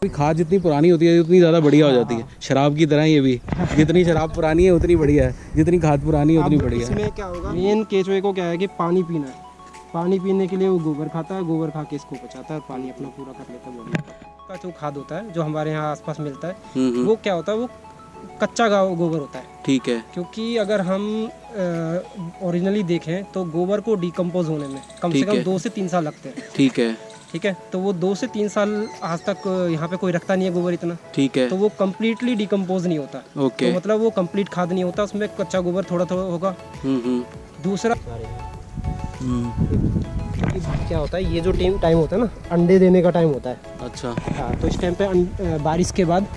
कोई खाद जितनी पुरानी होती है उतनी ज़्यादा बढ़िया हो जाती है। शराब की तरह ये भी, जितनी शराब पुरानी है उतनी बढ़िया है, जितनी खाद पुरानी है उतनी बढ़िया है। इसमें क्या होगा, मेन केचुए को क्या है कि पानी पीना है। पानी पीने के लिए वो गोबर खाता है, गोबर खा के इसको बचाता है और पानी अपना पूरा कर लेता है बॉडी का। जो खाद होता है जो हमारे यहाँ आसपास मिलता है वो क्या होता है, वो कच्चा गोबर होता है। ठीक है। क्योंकि अगर हम ओरिजिनली देखें तो गोबर को डिकम्पोज होने में कम से कम 2 से 3 साल लगते हैं। ठीक है। ठीक है, तो वो 2 से 3 साल आज तक यहाँ पे कोई रखता नहीं है गोबर इतना। ठीक है। तो वो कम्प्लीटली डिकम्पोज नहीं होता। ओके। तो मतलब वो कंप्लीट खाद नहीं होता, उसमें कच्चा गोबर थोड़ा थोड़ा होगा। दूसरा क्या होता है, ये जो टाइम होता है ना, अंडे देने का टाइम होता है। अच्छा। हाँ, तो इस टाइम पे बारिश के बाद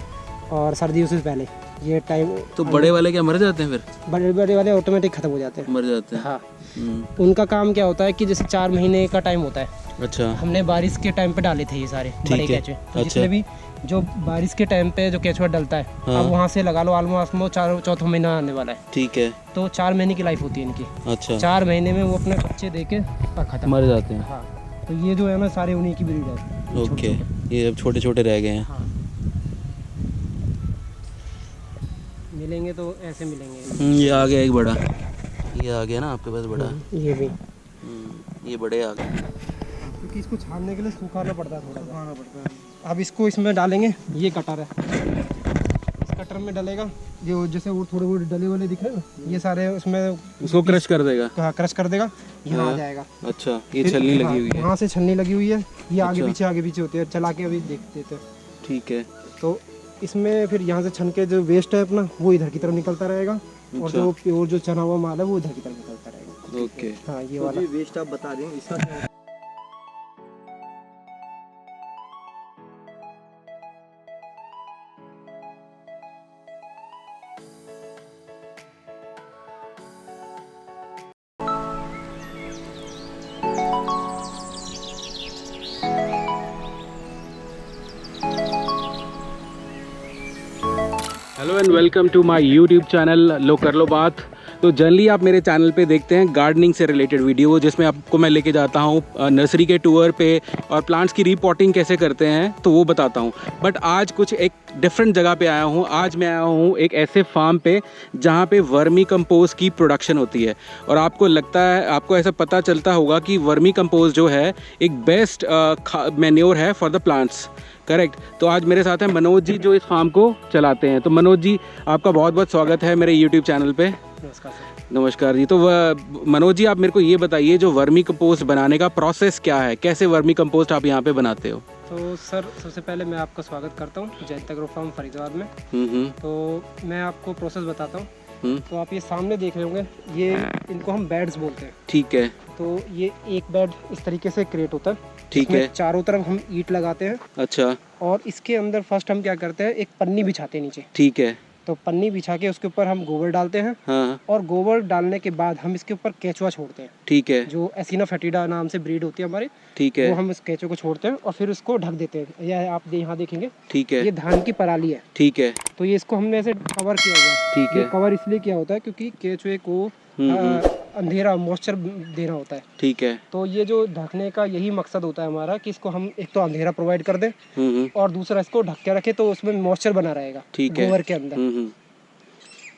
और सर्दियों से पहले ये टाइम। तो बड़े वाले क्या मर जाते हैं फिर? बड़े वाले ऑटोमेटिक खत्म हो जाते हैं, मर जाते हैं। हाँ। उनका काम क्या होता है कि जैसे 4 महीने का टाइम होता है। अच्छा। हमने बारिश के टाइम पे डाले थे ये सारे बड़े केचुए। तो जितने भी जो बारिश के टाइम पे जो केचुआ डलता है, अब वहाँ से लगा लो ऑलमोस्ट 4 महीना आने वाला है। ठीक है। तो 4 महीने की लाइफ होती है इनकी। अच्छा। 4 महीने में वो अपने बच्चे दे के खत्म मर जाते हैं। हाँ, तो ये जो है ना सारे उन्हीं की ब्रीड है। ओके, ये अब छोटे छोटे रह गए हैं। हाँ। मिलेंगे तो ऐसे मिलेंगे। ये आ गया एक बड़ा, ये आ गया ना आपके पास बड़ा। ये भी ये बड़े आ गए। क्योंकि इसको छानने के लिए सुखाना पड़ता है, थोड़ा सुखाना पड़ता है। अब इसको इसमें डालेंगे, ये कटर है, इस कटर में डलेगा। जो जैसे वो थोड़े वो डले वाले दिख रहे हैं ना, ये सारे उसमें उसको क्रश कर देगा। हाँ, क्रश कर देगा, यहाँ आ जाएगा। अच्छा, ये छलनी लगी हुई है। यहाँ से छलनी लगी हुई है, ये आगे पीछे होती है। चला के अभी देख देते हैं। ठीक है। तो इसमें फिर यहाँ से छन के जो वेस्ट है अपना, वो इधर की तरफ निकलता रहेगा। और जो प्योर जो चना हुआ माल है वो इधर की तरफ निकलता रहेगा। ओके। हाँ, ये वाला वेस्ट आप बता दें इसका। Hello and welcome to my YouTube channel लो कर लो बात। तो जनरली आप मेरे चैनल पे देखते हैं गार्डनिंग से रिलेटेड वीडियो, जिसमें आपको मैं लेके जाता हूँ नर्सरी के टूर पे और प्लांट्स की रीपॉटिंग कैसे करते हैं तो वो बताता हूँ। बट आज कुछ एक डिफरेंट जगह पे आया हूँ। आज मैं आया हूँ एक ऐसे फार्म पे जहाँ पे वर्मी कंपोस्ट की प्रोडक्शन होती है। और आपको लगता है, आपको ऐसा पता चलता होगा कि वर्मी कंपोस्ट जो है एक बेस्ट मैन्योर है फॉर द प्लांट्स। करेक्ट। तो आज मेरे साथ हैं मनोज जी जो इस फार्म को चलाते हैं। तो मनोज जी, आपका बहुत बहुत स्वागत है मेरे यूट्यूब चैनल पे। नमस्कार सर। नमस्कार जी। तो मनोज जी, आप मेरे को ये बताइए जो वर्मी कंपोस्ट बनाने का प्रोसेस क्या है, कैसे वर्मी कंपोस्ट आप यहाँ पे बनाते हो? तो सर, सबसे पहले मैं आपका स्वागत करता हूँ जैत एग्रो फार्म फरीदाबाद में। तो मैं आपको प्रोसेस बताता हूँ। तो आप ये सामने देख रहे होंगे, ये इनको हम बेड्स बोलते हैं। ठीक है। तो ये एक बेड इस तरीके से क्रिएट होता है। ठीक है। चारों तरफ हम ईंट लगाते हैं। अच्छा। और इसके अंदर फर्स्ट हम क्या करते हैं, एक पन्नी बिछाते हैं नीचे। ठीक है। तो पन्नी बिछा के उसके ऊपर हम गोबर डालते हैं। हाँ। और गोबर डालने के बाद हम इसके ऊपर केचुआ छोड़ते हैं। ठीक है। जो एसिना फेटिडा नाम से ब्रीड होती है हमारी। ठीक है। वो हम इस केचुए को छोड़ते हैं और फिर उसको ढक देते हैं। यह आप यहाँ देखेंगे। ठीक है। ये धान की पराली है। ठीक है। तो ये इसको हमने ऐसे कवर किया हुआ। ठीक है। कवर इसलिए किया होता है क्योंकि केचुए को अंधेरा मॉइस्चर देना होता है। ठीक है। तो ये जो ढकने का यही मकसद होता है हमारा कि इसको हम एक तो अंधेरा प्रोवाइड कर दें और दूसरा इसको ढक के रखें तो उसमें मॉइस्चर बना रहेगा गोबर के अंदर।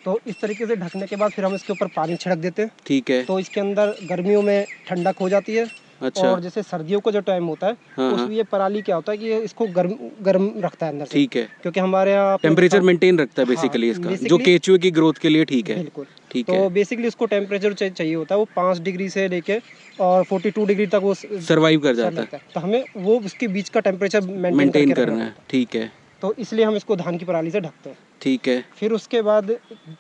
तो इस तरीके से ढकने के बाद फिर हम इसके ऊपर पानी छिड़क देते हैं। ठीक है। तो इसके अंदर गर्मियों में ठंडक हो जाती है। अच्छा। और जैसे सर्दियों का जो टाइम होता है, उसमें ये पराली क्या होता है कि इसको गर्म रखता है अंदर से। ठीक है। क्योंकि हमारे यहाँ टेम्परेचर मेंटेन रखता है बेसिकली इसका, जो केचुए की ग्रोथ के लिए ठीक है। बिल्कुल। ठीक है। तो बेसिकली उसको टेम्परेचर चाहिए होता है, वो 5 डिग्री से लेके और 42 डिग्री तक वो सर्वाइव कर जाता है। तो हमें वो उसके बीच का टेम्परेचर मेंटेन करना है। ठीक है। तो इसलिए हम इसको धान की पराली से ढकते हैं। ठीक है। फिर उसके बाद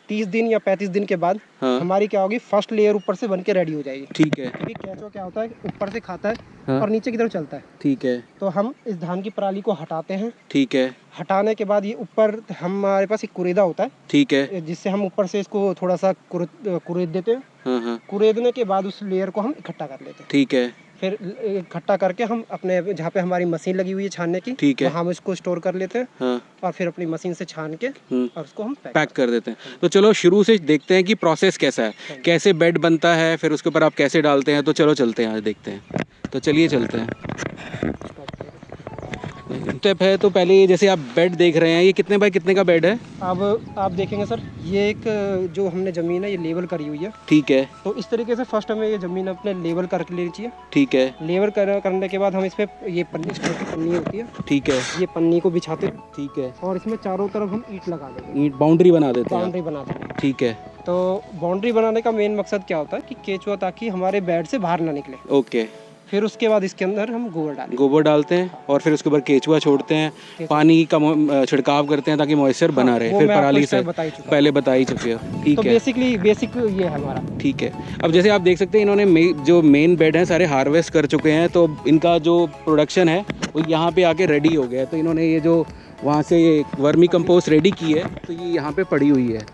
30 दिन या 35 दिन के बाद हमारी क्या होगी, फर्स्ट लेयर ऊपर से बन के रेडी हो जाएगी। ठीक है। क्योंकि केचुआ क्या होता है, ऊपर से खाता है और नीचे की तरफ चलता है। ठीक है। तो हम इस धान की पराली को हटाते हैं। ठीक है। हटाने के बाद ये ऊपर हमारे पास एक कुरेदा होता है। ठीक है। जिससे हम ऊपर से इसको थोड़ा सा कुरेद देते हैं। कुरेदने के बाद उस लेयर को हम इकट्ठा कर लेते हैं। ठीक है। फिर इकट्ठा करके हम अपने जहाँ पे हमारी मशीन लगी हुई है छानने की, ठीक है, हम इसको स्टोर कर लेते हैं। हाँ। और फिर अपनी मशीन से छान के और उसको हम पैक कर देते हैं। तो चलो शुरू से देखते हैं कि प्रोसेस कैसा है, कैसे बेड बनता है, फिर उसके ऊपर आप कैसे डालते हैं। तो चलो चलते हैं, आज देखते हैं। तो चलिए चलते हैं। स्टेप है। तो पहले ये जैसे आप बेड देख रहे हैं, ये कितने बाय कितने का बेड है? अब आप देखेंगे सर, ये एक जो हमने ज़मीन है ये लेवल करी हुई है। ठीक है। तो इस तरीके से फर्स्ट हमें ये ज़मीन अपने लेवल करके लेनी चाहिए। ठीक है। लेवल करने के बाद हम इस पे ये पन्नी, स्टोर की पन्नी होती है। ठीक है। ये पन्नी को बिछाते हैं। ठीक है। और इसमें चारों तरफ हम ईंट लगा देंगे, ईंट बाउंड्री बना देते हैं। बाउंड्री बना देंगे। ठीक है। तो बाउंड्री बनाने का मेन मकसद क्या होता है कि केचुआ ताकि हमारे बेड से बाहर ना निकले। ओके। फिर उसके बाद इसके अंदर हम गोबर डालते हैं और फिर उसके ऊपर केचुआ छोड़ते हैं, पानी का छिड़काव करते हैं ताकि मॉइस्चर बना रहे। फिर पराली से पहले बता ही चुके हो। ठीक है। बेसिक ये है हमारा। ठीक है। अब जैसे आप देख सकते हैं इन्होंने जो मेन बेड हैं सारे हार्वेस्ट कर चुके हैं, तो इनका जो प्रोडक्शन है वो यहाँ पे आके रेडी हो गया है। तो इन्होंने ये जो वहाँ से ये वर्मी कंपोस्ट रेडी की है, तो ये यहाँ पे पड़ी हुई है।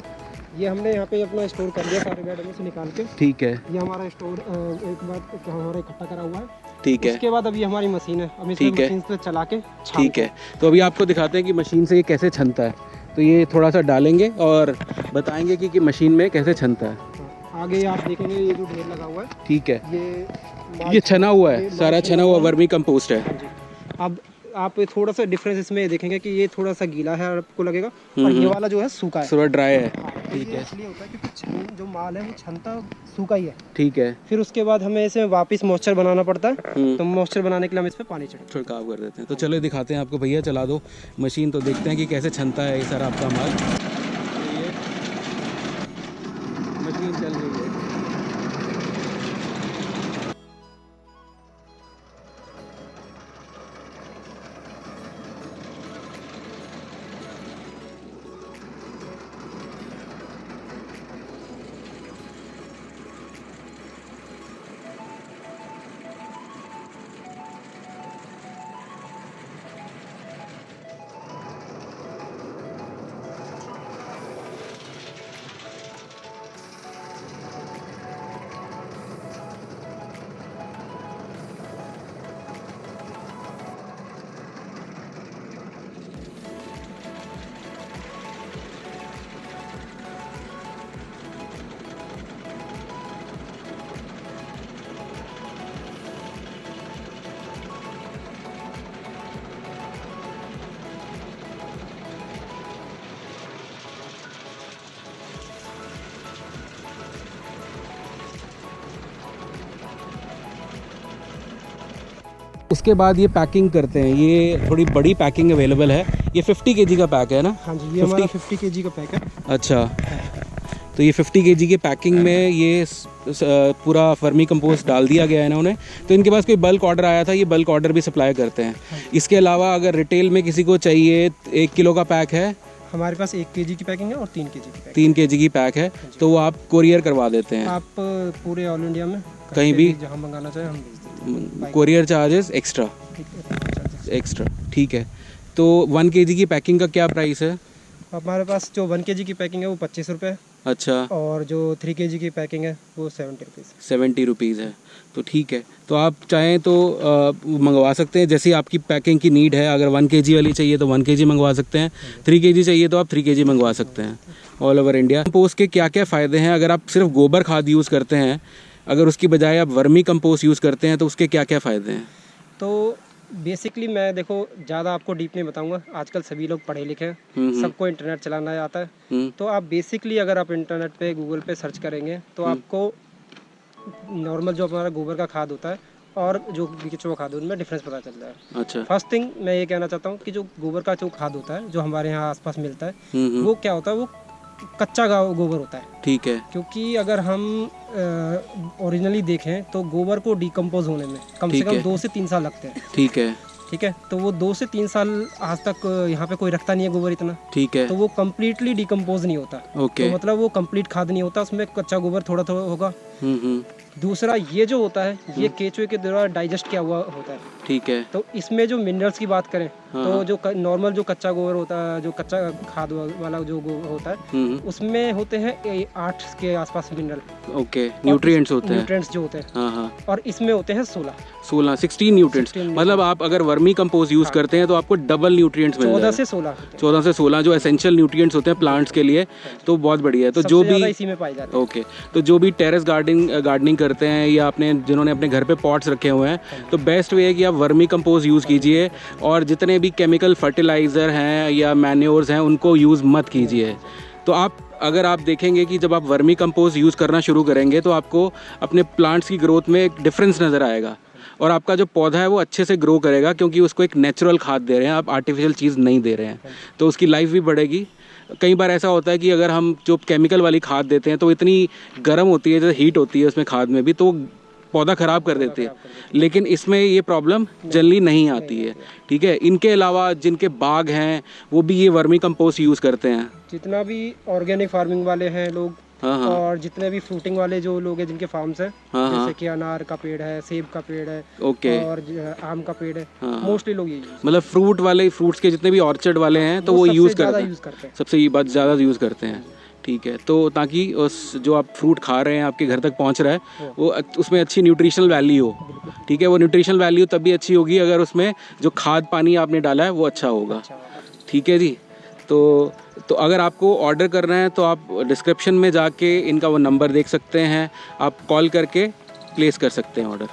ये हमने यहाँ पे अपना स्टोर कर लिया सारे बेड में से निकाल के। ठीक है। ये हमारा स्टोर एक बार हमारा इकट्ठा करा हुआ है। ठीक है। उसके बाद अभी हमारी मशीन है, अब इसमें मशीन से चला के। ठीक है। तो अभी आपको दिखाते हैं कि मशीन से ये कैसे छनता है। तो ये थोड़ा सा डालेंगे और बताएंगे कि मशीन में कैसे छनता है। आगे आप देखेंगे ये जो ढेर लगा हुआ है। ठीक है। ये छना हुआ है, सारा छना हुआ वर्मी कंपोस्ट है। अब आप थोड़ा सा डिफरेंस इसमें देखेंगे कि ये थोड़ा सा गीला है आपको लगेगा, और ये वाला जो है सूखा है, थोड़ा ड्राई है। ठीक है। इसलिए होता है क्योंकि जो माल है वो छनता सूखा ही है। ठीक है। फिर उसके बाद हमें इसे वापस मॉइस्चर बनाना पड़ता है। तो मॉइस्चर बनाने के लिए हम इस पे पानी छिड़काव कर देते हैं। तो चलो दिखाते हैं आपको, भैया चला दो मशीन तो देखते हैं कि कैसे छनता है ये सारा आपका माल। मशीन चल रही है। उसके बाद ये पैकिंग करते हैं। ये थोड़ी बड़ी पैकिंग अवेलेबल है। ये 50 kg का पैक है ना? हाँ जी, ये हमारा 50 kg का पैक है। अच्छा, तो ये 50 kg के पैकिंग में ये पूरा वर्मी कंपोस्ट डाल दिया गया है इन्होंने। तो इनके पास कोई बल्क ऑर्डर आया था, ये बल्क ऑर्डर भी सप्लाई करते हैं। इसके अलावा अगर रिटेल में किसी को चाहिए 1 किलो का पैक है, हमारे पास 1 kg की पैकिंग है और 3 kg की पैकिंग। 3 kg की पैक है, तो वो आप कोरियर करवा देते हैं। आप पूरे ऑल इंडिया में कहीं भी जहाँ मंगाना चाहें हम भेज देते हैं। Courier charges extra. ठीक है। तो 1 kg की पैकिंग का क्या प्राइस है? हमारे पास जो 1 kg की पैकिंग है वो 25 रुपये है। अच्छा। और जो 3 kg की पैकिंग है वो 70 रुपीज़। 70 रुपीज़ है। तो ठीक है, तो आप चाहें तो मंगवा सकते हैं जैसी आपकी पैकिंग की नीड है। अगर 1 kg वाली चाहिए तो 1 kg मंगवा सकते हैं, 3 kg चाहिए तो आप 3 kg मंगवा सकते हैं ऑल ओवर इंडिया। कंपोस्ट के क्या क्या फ़ायदे हैं? अगर आप सिर्फ गोबर खाद यूज़ करते हैं, अगर उसकी बजाय आप वर्मी कंपोस्ट यूज़ करते हैं, तो उसके क्या क्या फ़ायदे हैं? तो बेसिकली मैं देखो ज़्यादा आपको डीप नहीं बताऊंगा। आजकल सभी लोग पढ़े लिखे हैं, सबको इंटरनेट चलाना आता है। तो आप बेसिकली अगर आप इंटरनेट पे गूगल पे सर्च करेंगे तो आपको नॉर्मल जो हमारा गोबर का खाद होता है और जो केचुआ खाद है उनमें डिफरेंस पता चल जाए। अच्छा। फर्स्ट थिंग मैं ये कहना चाहता हूँ कि जो गोबर का जो खाद होता है जो हमारे यहाँ आसपास मिलता है वो क्या होता है, वो कच्चा गोबर होता है। ठीक है। क्योंकि अगर हम ओरिजिनली देखें तो गोबर को डिकम्पोज होने में कम से कम 2 से 3 साल लगते हैं। ठीक है। ठीक है, तो वो 2 से 3 साल आज तक यहाँ पे कोई रखता नहीं है गोबर इतना। ठीक है। तो वो कम्प्लीटली डिकम्पोज नहीं होता। ओके। तो मतलब वो कंप्लीट खाद नहीं होता, उसमें कच्चा गोबर थोड़ा थोड़ा होगा। दूसरा ये जो होता है ये केचुए के द्वारा डाइजेस्ट किया हुआ होता है। ठीक है। तो इसमें जो मिनरल्स की बात करें तो जो नॉर्मल जो कच्चा गोबर होता है, जो कच्चा खाद वाला जो गोबर होता है उसमें होते हैं 8 के आसपास मिनरल। ओके, न्यूट्रिएंट्स होते हैं। न्यूट्रिएंट्स जो होते हैं और इसमें होते हैं 16 न्यूट्रिएंट्स। मतलब आप अगर वर्मी कंपोस्ट यूज करते हैं तो आपको डबल न्यूट्रिएंट्स मिल जाएगा। 14 से 16 जो एसेंशियल न्यूट्रिएंट्स होते हैं प्लांट्स के लिए, तो बहुत बढ़िया है। तो जो भी इसी में पाए जाते हैं। ओके, तो जो भी टेरेस गार्डनिंग गार्डनिंग करते हैं या अपने जिन्होंने अपने घर पे पॉट्स रखे हुए हैं, तो बेस्ट वे है कि आप वर्मी कंपोस्ट यूज़ कीजिए और जितने भी केमिकल फर्टिलाइज़र हैं या मैन्योर्स हैं उनको यूज़ मत कीजिए। तो अगर आप देखेंगे कि जब आप वर्मी कंपोस्ट यूज़ करना शुरू करेंगे तो आपको अपने प्लांट्स की ग्रोथ में एक डिफरेंस नज़र आएगा और आपका जो पौधा है वो अच्छे से ग्रो करेगा, क्योंकि उसको एक नेचुरल खाद दे रहे हैं, आप आर्टिफिशियल चीज़ नहीं दे रहे हैं, तो उसकी लाइफ भी बढ़ेगी। कई बार ऐसा होता है कि अगर हम जो केमिकल वाली खाद देते हैं तो इतनी गर्म होती है, जो हीट होती है उसमें खाद में भी, तो पौधा ख़राब कर देती है, लेकिन इसमें ये प्रॉब्लम जल्दी नहीं आती है। ठीक है, इनके अलावा जिनके बाग हैं वो भी ये वर्मी कंपोस्ट यूज़ करते हैं। जितना भी ऑर्गेनिक फार्मिंग वाले हैं लोग, हाँ हाँ, और जितने भी फ्रूटिंग वाले जो लोग हैं जिनके फार्म्स हैं, हाँ जैसे कि अनार का पेड़ है, सेब का पेड़ है, ओके, और आम का पेड़ है, हाँ, मोस्टली लोग ये मतलब फ्रूट्स के जितने भी ऑर्चर्ड वाले हैं तो वो यूज़ करते हैं, सबसे ये बात ज़्यादा यूज़ करते हैं। ठीक है, तो ताकि उस जो आप फ्रूट खा रहे हैं आपके घर तक पहुंच रहा है वो उसमें अच्छी न्यूट्रिशनल वैल्यू हो। ठीक है, वो न्यूट्रिशनल वैल्यू तभी अच्छी होगी अगर उसमें जो खाद पानी आपने डाला है वो अच्छा होगा। ठीक है जी, तो अगर आपको ऑर्डर करना है तो आप डिस्क्रिप्शन में जाके इनका वो नंबर देख सकते हैं, आप कॉल करके प्लेस कर सकते हैं ऑर्डर।